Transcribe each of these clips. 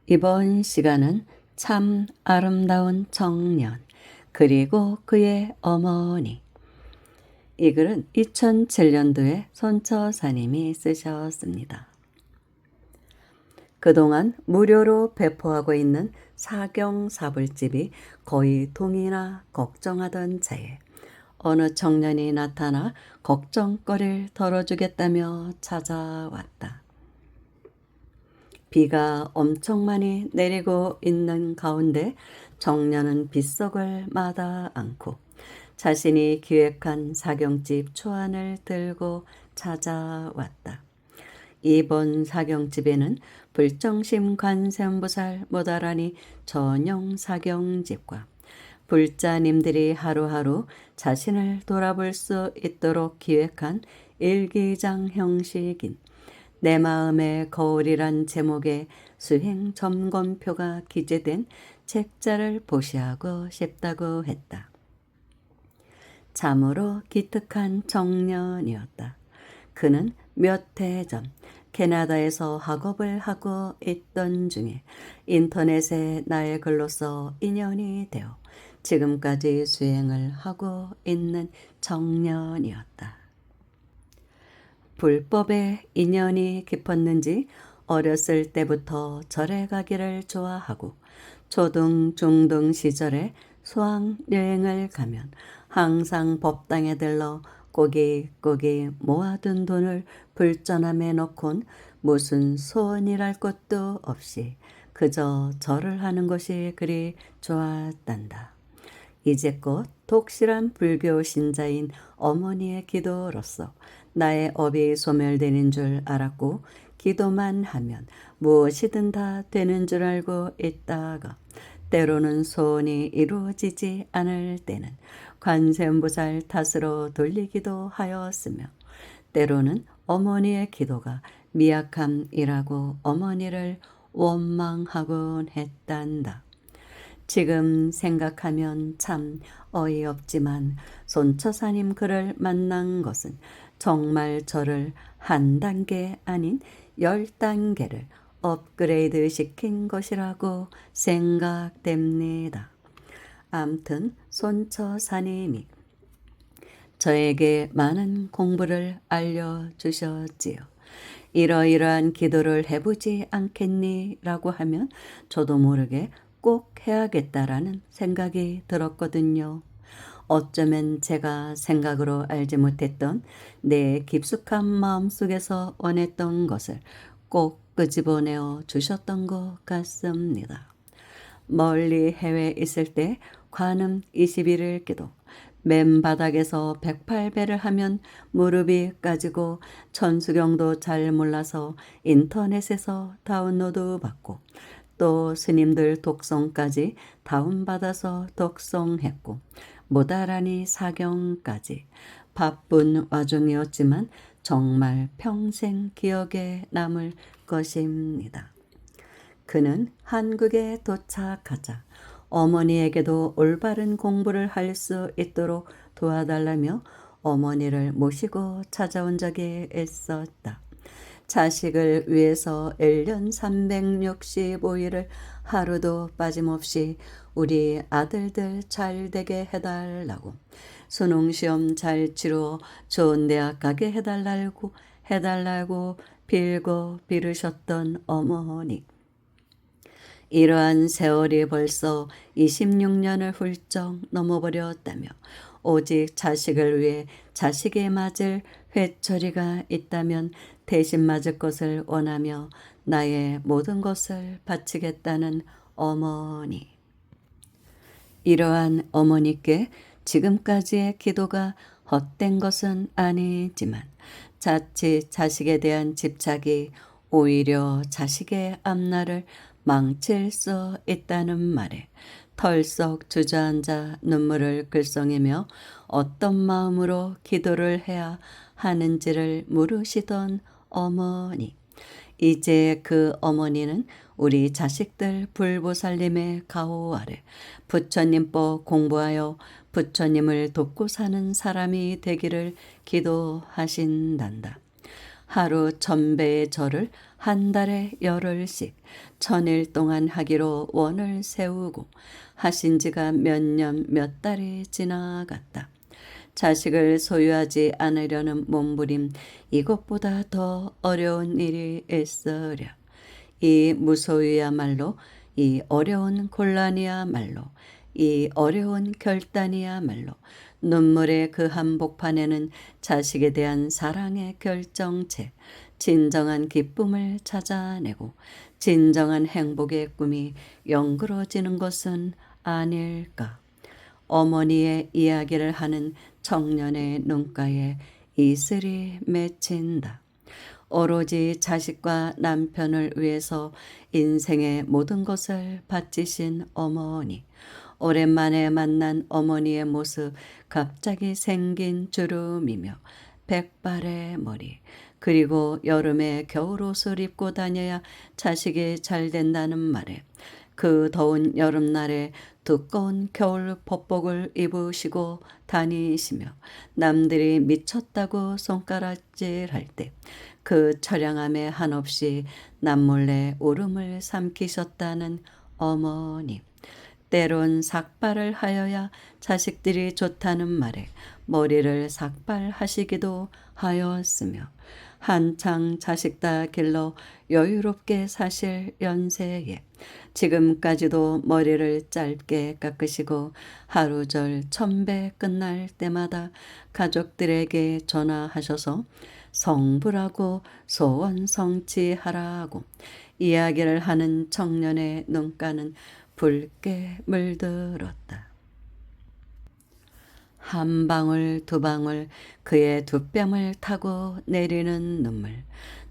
이번 시간은 참 아름다운 청년, 그리고 그의 어머니. 이 글은 2007년도에 손처사님이 쓰셨습니다. 그동안 무료로 배포하고 있는 사경사불집이 거의 동이나 걱정하던 차에 어느 청년이 나타나 걱정거리를 덜어주겠다며 찾아왔다. 비가 엄청 많이 내리고 있는 가운데 청년은 빗속을 마다 않고 자신이 기획한 사경집 초안을 들고 찾아왔다. 이번 사경집에는 불정심 관세음보살 모다라니 전용 사경집과 불자님들이 하루하루 자신을 돌아볼 수 있도록 기획한 일기장 형식인 내 마음의 거울이란 제목의 수행 점검표가 기재된 책자를 보시하고 싶다고 했다. 참으로 기특한 청년이었다. 그는 몇 해 전 캐나다에서 학업을 하고 있던 중에 인터넷에 나의 글로써 인연이 되어 지금까지 수행을 하고 있는 청년이었다. 불법에 인연이 깊었는지 어렸을 때부터 절에 가기를 좋아하고 초등, 중등 시절에 수학여행을 가면 항상 법당에 들러 꼬깃꼬깃 모아둔 돈을 불전함에 넣곤 무슨 소원이랄 것도 없이 그저 절을 하는 것이 그리 좋았단다. 이제껏 독실한 불교 신자인 어머니의 기도로서 나의 업이 소멸되는 줄 알았고 기도만 하면 무엇이든 다 되는 줄 알고 있다가 때로는 소원이 이루어지지 않을 때는 관세음보살 탓으로 돌리기도 하였으며 때로는 어머니의 기도가 미약함이라고 어머니를 원망하곤 했단다. 지금 생각하면 참 어이없지만 손처사님 글을 만난 것은 정말 저를 한 단계 아닌 10단계를 업그레이드 시킨 것이라고 생각됩니다. 암튼 손처사님이 저에게 많은 공부를 알려주셨지요. 이러이러한 기도를 해보지 않겠니? 라고 하면 저도 모르게 꼭 해야겠다라는 생각이 들었거든요. 어쩌면 제가 생각으로 알지 못했던 내 깊숙한 마음속에서 원했던 것을 꼭 끄집어내어 주셨던 것 같습니다. 멀리 해외에 있을 때 관음 21일 기도, 맨바닥에서 108배를 하면 무릎이 까지고 천수경도 잘 몰라서 인터넷에서 다운로드 받고 또 스님들 독성까지 다운받아서 독성했고 모다라니 사경까지 바쁜 와중이었지만 정말 평생 기억에 남을 것입니다. 그는 한국에 도착하자 어머니에게도 올바른 공부를 할 수 있도록 도와달라며 어머니를 모시고 찾아온 적이 있었다. 자식을 위해서 1년 365일을 하루도 빠짐없이 우리 아들들 잘 되게 해달라고 수능시험 잘 치러 좋은 대학 가게 해달라고 빌고 빌으셨던 어머니. 이러한 세월이 벌써 26년을 훌쩍 넘어버렸다며 오직 자식을 위해 자식에 맞을 회초리가 있다면 대신 맞을 것을 원하며 나의 모든 것을 바치겠다는 어머니. 이러한 어머니께 지금까지의 기도가 헛된 것은 아니지만 자칫 자식에 대한 집착이 오히려 자식의 앞날을 망칠 수 있다는 말에 털썩 주저앉아 눈물을 글썽이며 어떤 마음으로 기도를 해야 하는지를 물으시던 어머니. 이제 그 어머니는 우리 자식들 불보살님의 가호 아래 부처님법 공부하여 부처님을 돕고 사는 사람이 되기를 기도하신단다. 하루 1000배의 절을 한 달에 열흘씩 천일 동안 하기로 원을 세우고 하신 지가 몇 년 몇 달이 지나갔다. 자식을 소유하지 않으려는 몸부림, 이것보다 더 어려운 일이 있으랴. 이 무소유야말로, 이 어려운 곤란이야말로, 이 어려운 결단이야말로 눈물의 그 한복판에는 자식에 대한 사랑의 결정체, 진정한 기쁨을 찾아내고 진정한 행복의 꿈이 연그러지는 것은 아닐까. 어머니의 이야기를 하는 청년의 눈가에 이슬이 맺힌다. 오로지 자식과 남편을 위해서 인생의 모든 것을 바치신 어머니. 오랜만에 만난 어머니의 모습, 갑자기 생긴 주름이며 백발의 머리, 그리고 여름에 겨울옷을 입고 다녀야 자식이 잘 된다는 말에 그 더운 여름날에 두꺼운 겨울 법복을 입으시고 다니시며 남들이 미쳤다고 손가락질할 때 그 처량함에 한없이 남몰래 울음을 삼키셨다는 어머니. 때론 삭발을 하여야 자식들이 좋다는 말에 머리를 삭발하시기도 하였으며 한창 자식 다 길러 여유롭게 사실 연세에 지금까지도 머리를 짧게 깎으시고 하루절 천배 끝날 때마다 가족들에게 전화하셔서 성불하고 소원 성취하라고 이야기를 하는 청년의 눈가는 붉게 물들었다. 한 방울 두 방울 그의 두 뺨을 타고 내리는 눈물.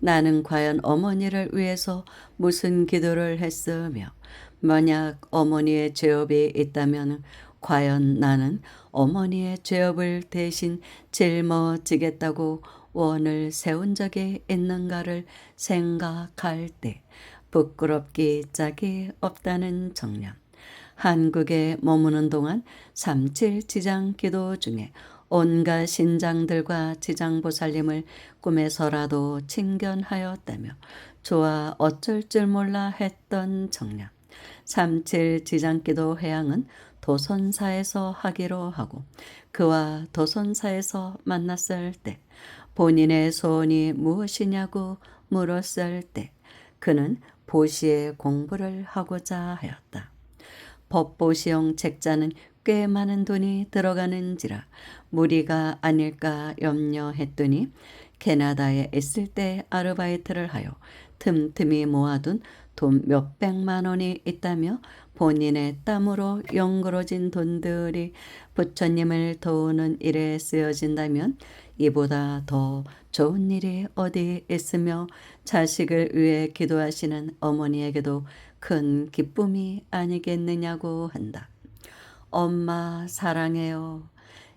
나는 과연 어머니를 위해서 무슨 기도를 했으며 만약 어머니의 죄업이 있다면 과연 나는 어머니의 죄업을 대신 짊어지겠다고 원을 세운 적이 있는가를 생각할 때 부끄럽기 짝이 없다는 청년. 한국에 머무는 동안 3.7 지장 기도 중에 온갖 신장들과 지장보살님을 꿈에서라도 친견하였다며 좋아 어쩔 줄 몰라 했던 청년. 3.7 지장기도 회양은 도선사에서 하기로 하고 그와 도선사에서 만났을 때 본인의 소원이 무엇이냐고 물었을 때 그는 보시의 공부를 하고자 하였다. 법보시용 책자는 꽤 많은 돈이 들어가는지라 무리가 아닐까 염려했더니 캐나다에 있을 때 아르바이트를 하여 틈틈이 모아둔 돈 몇백만 원이 있다며 본인의 땀으로 연그러진 돈들이 부처님을 도우는 일에 쓰여진다면 이보다 더 좋은 일이 어디 있으며 자식을 위해 기도하시는 어머니에게도 큰 기쁨이 아니겠느냐고 한다. 엄마 사랑해요.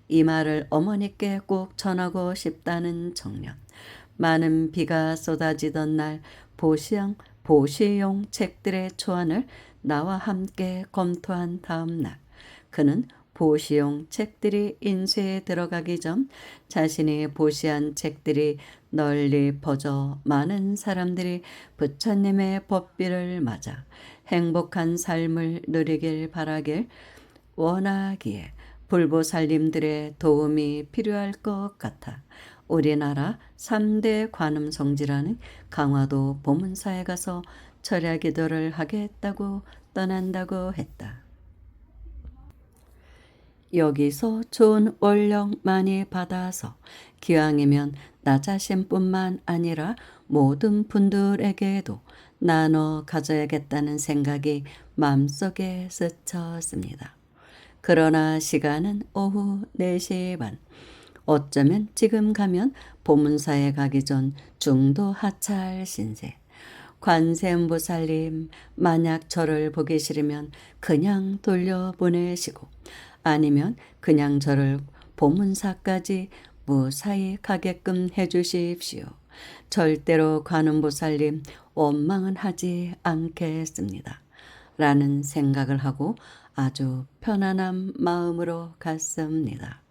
이 말을 어머니께 꼭 전하고 싶다는 청년. 많은 비가 쏟아지던 날 보시용 책들의 초안을 나와 함께 검토한 다음 날 그는 보시용 책들이 인쇄에 들어가기 전 자신이 보시한 책들이 널리 퍼져 많은 사람들이 부처님의 법비를 맞아 행복한 삶을 누리길 바라길 원하기에 불보살님들의 도움이 필요할 것 같아 우리나라 3대 관음성지라는 강화도 보문사에 가서 철야기도를 하겠다고 떠난다고 했다. 여기서 좋은 원령 많이 받아서 기왕이면 나 자신뿐만 아니라 모든 분들에게도 나눠 가져야겠다는 생각이 마음속에 스쳤습니다. 그러나 시간은 오후 4시 반. 어쩌면 지금 가면 보문사에 가기 전 중도 하차할 신세. 관세음보살님, 만약 저를 보기 싫으면 그냥 돌려보내시고 아니면 그냥 저를 보문사까지 무사히 가게끔 해주십시오. 절대로 관음보살님 원망은 하지 않겠습니다. 라는 생각을 하고 아주 편안한 마음으로 갔습니다.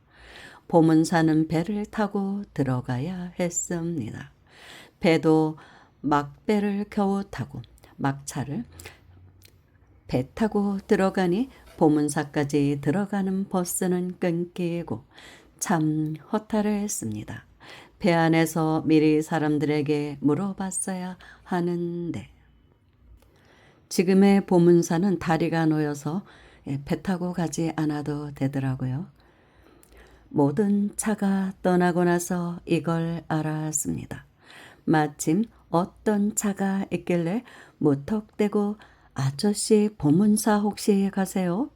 보문사는 배를 타고 들어가야 했습니다. 배도 막배를 겨우 타고 막차를 배 타고 들어가니 보문사까지 들어가는 버스는 끊기고 참 허탈했습니다. 배 안에서 미리 사람들에게 물어봤어야 하는데 지금의 보문사는 다리가 놓여서 배 타고 가지 않아도 되더라고요. 모든 차가 떠나고 나서 이걸 알았습니다. 마침 어떤 차가 있길래 무턱대고 아저씨 보문사 혹시 가세요?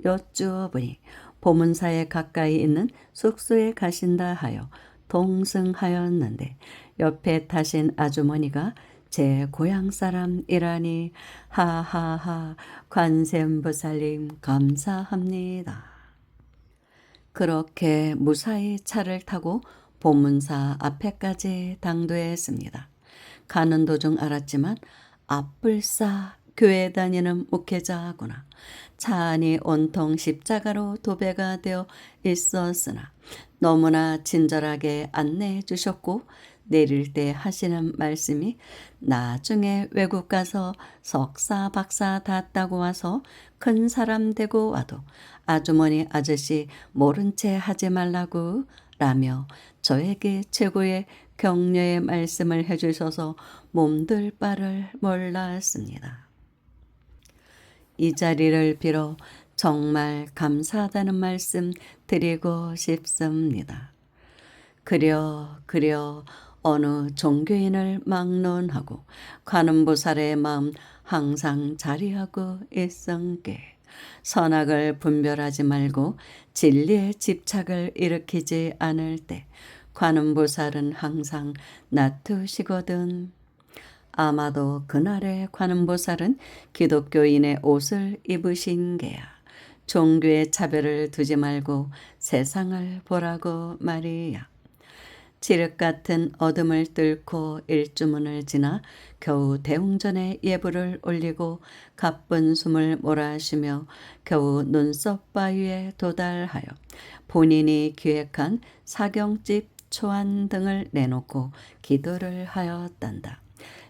여쭈어보니 보문사에 가까이 있는 숙소에 가신다 하여 동승하였는데 옆에 타신 아주머니가 제 고향 사람이라니 하하하 관세음보살님 감사합니다. 그렇게 무사히 차를 타고 보문사 앞에까지 당도했습니다. 가는 도중 알았지만 앞불사 교회 다니는 목회자구나. 차 안이 온통 십자가로 도배가 되어 있었으나 너무나 친절하게 안내해 주셨고 내릴 때 하시는 말씀이 나중에 외국 가서 석사 박사 다 따고 와서 큰 사람 되고 와도 아주머니 아저씨 모른 채 하지 말라고 라며 저에게 최고의 격려의 말씀을 해주셔서 몸둘 바를 몰랐습니다. 이 자리를 빌어 정말 감사하다는 말씀 드리고 싶습니다. 그려 어느 종교인을 막론하고 관음보살의 마음 항상 자리하고 있성께 선악을 분별하지 말고 진리에 집착을 일으키지 않을 때 관음보살은 항상 놔두시거든. 아마도 그날의 관음보살은 기독교인의 옷을 입으신 게야. 종교의 차별을 두지 말고 세상을 보라고 말이야. 칠흑 같은 어둠을 뚫고 일주문을 지나 겨우 대웅전에 예불을 올리고 가쁜 숨을 몰아쉬며 겨우 눈썹 바위에 도달하여 본인이 기획한 사경집 초안 등을 내놓고 기도를 하였단다.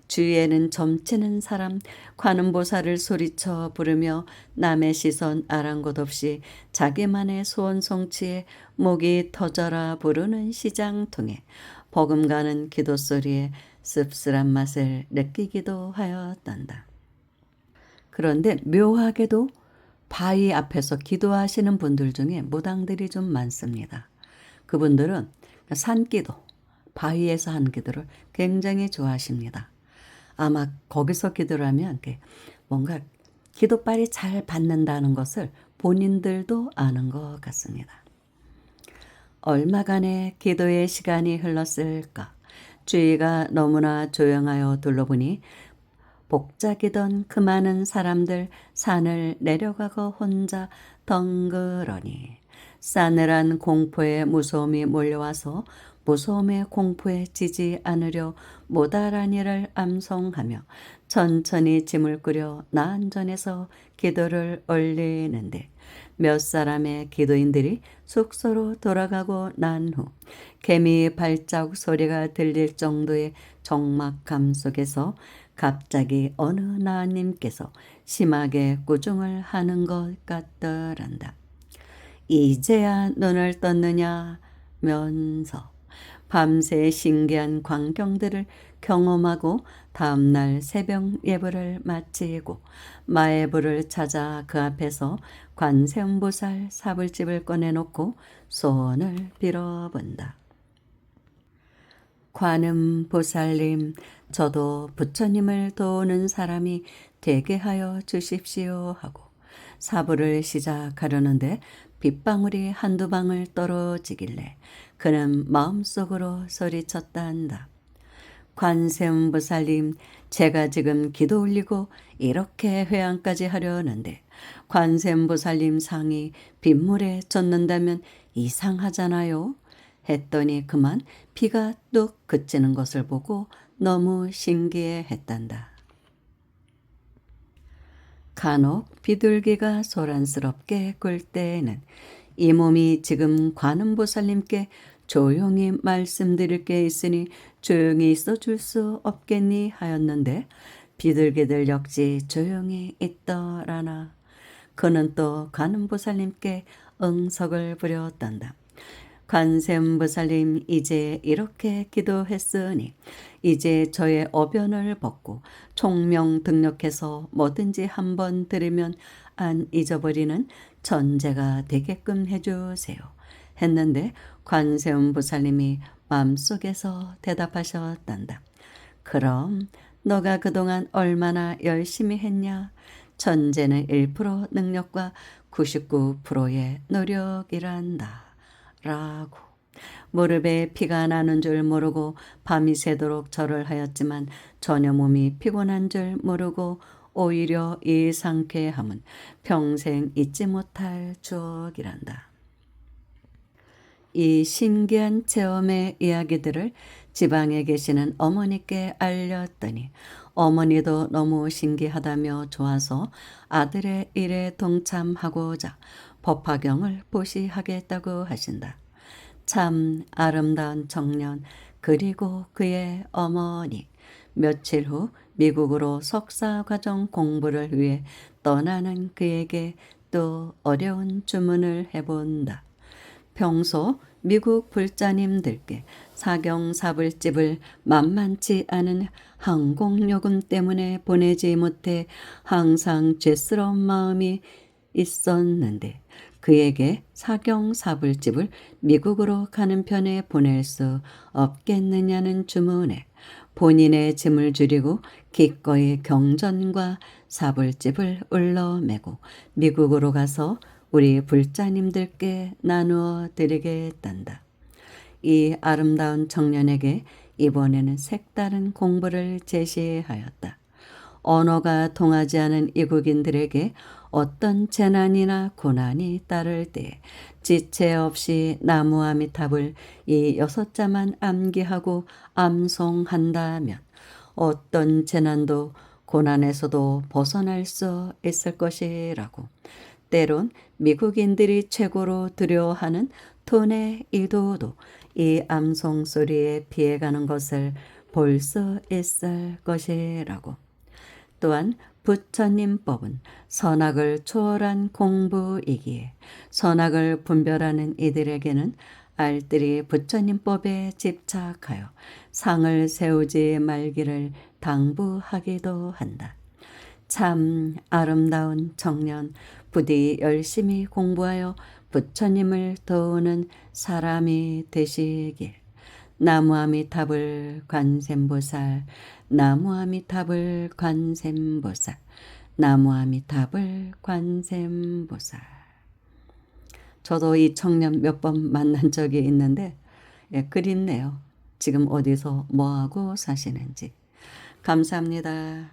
주위에는 점치는 사람, 관음보살을 소리쳐 부르며 남의 시선 아랑곳 없이 자기만의 소원 성취에 목이 터져라 부르는 시장통에 버금가는 기도 소리에 씁쓸한 맛을 느끼기도 하였단다. 그런데 묘하게도 바위 앞에서 기도하시는 분들 중에 무당들이 좀 많습니다. 그분들은 산기도, 바위에서 한 기도를 굉장히 좋아하십니다. 아마 거기서 기도를 하면 뭔가 기도빨이 잘 받는다는 것을 본인들도 아는 것 같습니다. 얼마간의 기도의 시간이 흘렀을까? 주위가 너무나 조용하여 둘러보니 복작이던 그 많은 사람들 산을 내려가고 혼자 덩그러니 싸늘한 공포의 무서움이 몰려와서 무서움의 공포에 지지 않으려 모다라니를 암송하며 천천히 짐을 꾸려 나안전에서 기도를 올리는데 몇 사람의 기도인들이 숙소로 돌아가고 난 후 개미 발자국 소리가 들릴 정도의 적막함 속에서 갑자기 어느 나님께서 심하게 꾸중을 하는 것 같더란다. 이제야 눈을 떴느냐면서 밤새 신기한 광경들을 경험하고 다음날 새벽 예불을 마치고 마애불을 찾아 그 앞에서 관세음보살 사불집을 꺼내놓고 소원을 빌어본다. 관음보살님, 저도 부처님을 도우는 사람이 되게 하여 주십시오 하고 사불을 시작하려는데 빗방울이 한두 방울 떨어지길래 그는 마음속으로 소리쳤단다. 관세음보살님, 제가 지금 기도 올리고 이렇게 회향까지 하려는데 관세음보살님 상이 빗물에 젖는다면 이상하잖아요. 했더니 그만 피가 뚝 그치는 것을 보고 너무 신기해했단다. 간혹 비둘기가 소란스럽게 꿀 때에는 이 몸이 지금 관음보살님께 조용히 말씀드릴 게 있으니 조용히 있어 줄 수 없겠니 하였는데 비둘기들 역시 조용히 있더라나. 그는 또 관음보살님께 응석을 부렸단다. 관세음보살님, 이제 이렇게 기도했으니 이제 저의 어변을 벗고 총명 등록해서 뭐든지 한번 들으면 안 잊어버리는 전제가 되게끔 해주세요 했는데 관세음보살님이 마음속에서 대답하셨단다. 그럼 너가 그동안 얼마나 열심히 했냐? 전제는 1% 능력과 99%의 노력이란다. 라고. 무릎에 피가 나는 줄 모르고 밤이 새도록 절을 하였지만 전혀 몸이 피곤한 줄 모르고 오히려 이 상쾌함은 평생 잊지 못할 추억이란다. 이 신기한 체험의 이야기들을 지방에 계시는 어머니께 알렸더니 어머니도 너무 신기하다며 좋아서 아들의 일에 동참하고자 법화경을 보시하겠다고 하신다. 참 아름다운 청년 그리고 그의 어머니. 며칠 후 미국으로 석사과정 공부를 위해 떠나는 그에게 또 어려운 주문을 해본다. 평소 미국 불자님들께 사경사불집을 만만치 않은 항공요금 때문에 보내지 못해 항상 죄스러운 마음이 있었는데 그에게 사경사불집을 미국으로 가는 편에 보낼 수 없겠느냐는 주문에 본인의 짐을 줄이고 기꺼이 경전과 사불집을 울러매고 미국으로 가서 우리 불자님들께 나누어 드리겠단다. 이 아름다운 청년에게 이번에는 색다른 공부를 제시하였다. 언어가 통하지 않은 이국인들에게 어떤 재난이나 고난이 따를 때 지체 없이 나무아미탑을 이 6자만 암기하고 암송한다면 어떤 재난도 고난에서도 벗어날 수 있을 것이라고. 때론 미국인들이 최고로 두려워하는 돈의 이도도 이 암송 소리에 피해가는 것을 볼 수 있을 것이라고. 또한 부처님법은 선악을 초월한 공부이기에 선악을 분별하는 이들에게는 알뜰히 부처님법에 집착하여 상을 세우지 말기를 당부하기도 한다. 참 아름다운 청년, 부디 열심히 공부하여 부처님을 도우는 사람이 되시길. 나무아미타불 관셈보살, 나무아미타불 관셈보살, 나무아미타불 관셈보살. 저도 이 청년 몇 번 만난 적이 있는데 그립네요. 지금 어디서 뭐하고 사시는지. 감사합니다.